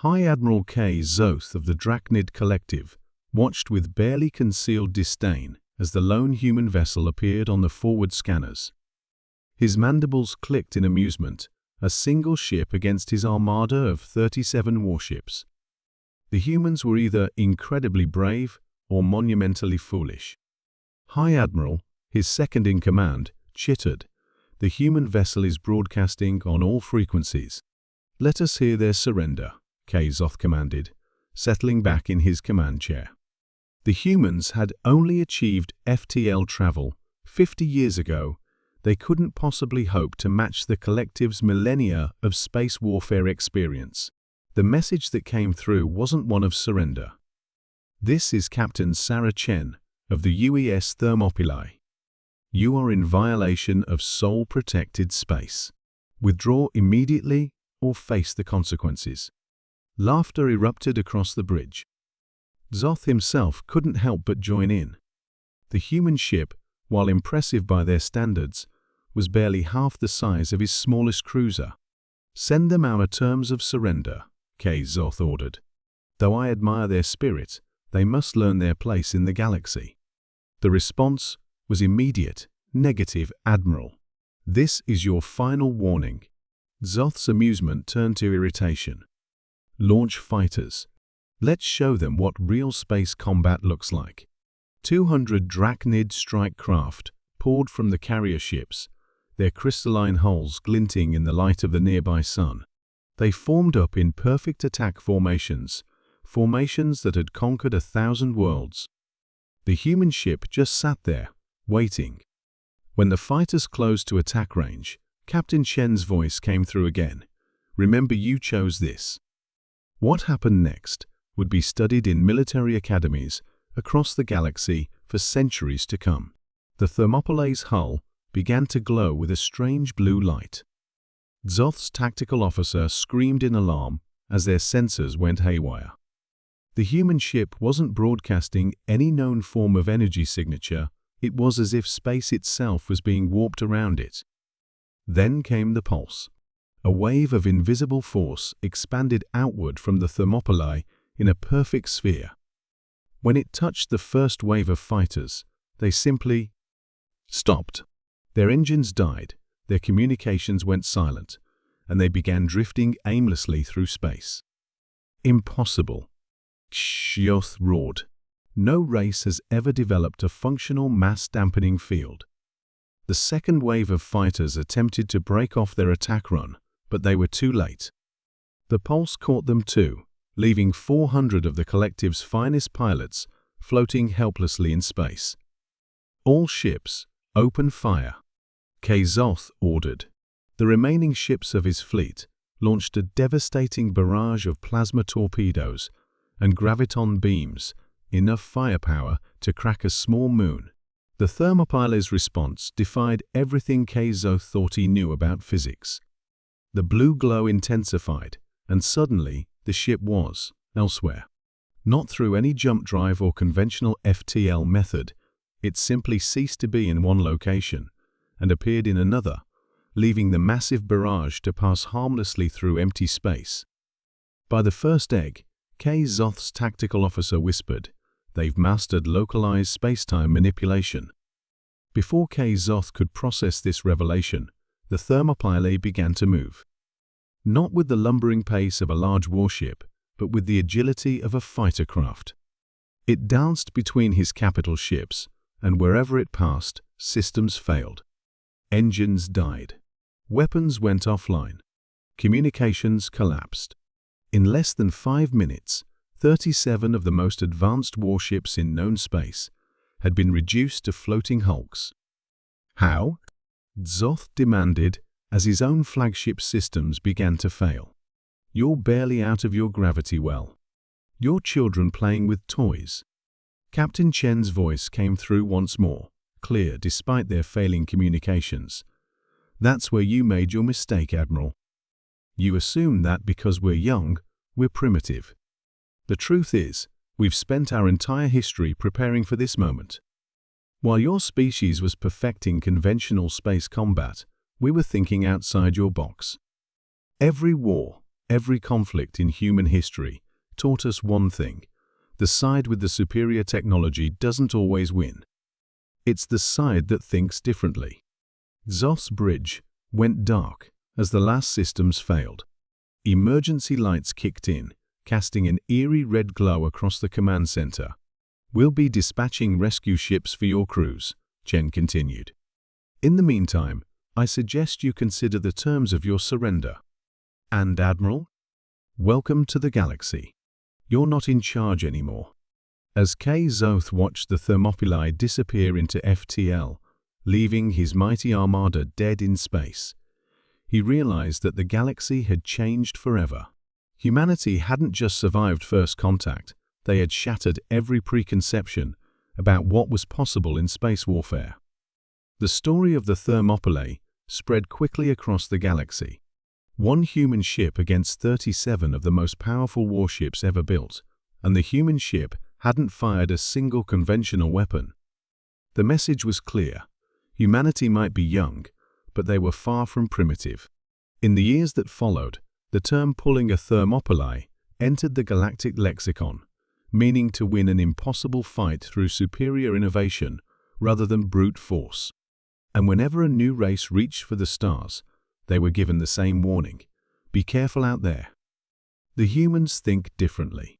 High Admiral K. Zoth of the Drachnid Collective watched with barely concealed disdain as the lone human vessel appeared on the forward scanners. His mandibles clicked in amusement, a single ship against his armada of 37 warships. The humans were either incredibly brave or monumentally foolish. High Admiral, his second in command, chittered. The human vessel is broadcasting on all frequencies. Let us hear their surrender, K. Zoth commanded, settling back in his command chair. The humans had only achieved FTL travel 50 years ago. They couldn't possibly hope to match the collective's millennia of space warfare experience. The message that came through wasn't one of surrender. This is Captain Sarah Chen of the UES Thermopylae. You are in violation of soul-protected space. Withdraw immediately or face the consequences. Laughter erupted across the bridge. Zoth himself couldn't help but join in. The human ship, while impressive by their standards, was barely half the size of his smallest cruiser. Send them our terms of surrender, K. Zoth ordered. Though I admire their spirit, they must learn their place in the galaxy. The response was immediate, negative, Admiral. This is your final warning. Zoth's amusement turned to irritation. Launch fighters. Let's show them what real space combat looks like. 200 Drachnid strike craft poured from the carrier ships, their crystalline hulls glinting in the light of the nearby sun. They formed up in perfect attack formations that had conquered 1,000 worlds. The human ship just sat there, waiting. When the fighters closed to attack range, Captain Chen's voice came through again. Remember, you chose this. What happened next would be studied in military academies across the galaxy for centuries to come. The Thermopylae's hull began to glow with a strange blue light. Zoth's tactical officer screamed in alarm as their sensors went haywire. The human ship wasn't broadcasting any known form of energy signature. It was as if space itself was being warped around it. Then came the pulse. A wave of invisible force expanded outward from the Thermopylae in a perfect sphere. When it touched the first wave of fighters, they simply stopped. Their engines died, their communications went silent, and they began drifting aimlessly through space. Impossible. Zoth roared. No race has ever developed a functional mass-dampening field. The second wave of fighters attempted to break off their attack run, but they were too late. The pulse caught them too, leaving 400 of the collective's finest pilots floating helplessly in space. All ships, open fire, K. Zoth ordered. The remaining ships of his fleet launched a devastating barrage of plasma torpedoes and graviton beams, enough firepower to crack a small moon. The Thermopylae's response defied everything K. Zoth thought he knew about physics. The blue glow intensified, and suddenly the ship was elsewhere. Not through any jump drive or conventional FTL method, it simply ceased to be in one location and appeared in another, leaving the massive barrage to pass harmlessly through empty space. By the first egg, K. Zoth's tactical officer whispered, "They've mastered localized space-time manipulation." Before K. Zoth could process this revelation, the Thermopylae began to move. Not with the lumbering pace of a large warship, but with the agility of a fighter craft. It danced between his capital ships, and wherever it passed, systems failed. Engines died. Weapons went offline. Communications collapsed. In less than 5 minutes, 37 of the most advanced warships in known space had been reduced to floating hulks. How? Zoth demanded as his own flagship systems began to fail. You're barely out of your gravity well. You're children playing with toys. Captain Chen's voice came through once more, clear despite their failing communications. That's where you made your mistake, Admiral. You assume that because we're young, we're primitive. The truth is, we've spent our entire history preparing for this moment. While your species was perfecting conventional space combat, we were thinking outside your box. Every war, Every conflict in human history taught us one thing: the side with the superior technology doesn't always win. It's the side that thinks differently. Zoth's bridge went dark as the last systems failed. Emergency lights kicked in, casting an eerie red glow across the command center. "We'll be dispatching rescue ships for your crews," Chen continued. "In the meantime, I suggest you consider the terms of your surrender. And Admiral, welcome to the galaxy. You're not in charge anymore." As Zoth watched the Thermopylae disappear into FTL, leaving his mighty armada dead in space, he realized that the galaxy had changed forever. Humanity hadn't just survived first contact, they had shattered every preconception about what was possible in space warfare. The story of the Thermopylae spread quickly across the galaxy. One human ship against 37 of the most powerful warships ever built, and the human ship hadn't fired a single conventional weapon. The message was clear: humanity might be young, but they were far from primitive. In the years that followed, the term "pulling a Thermopylae" entered the galactic lexicon, meaning to win an impossible fight through superior innovation rather than brute force. And whenever a new race reached for the stars, they were given the same warning: be careful out there. The humans think differently.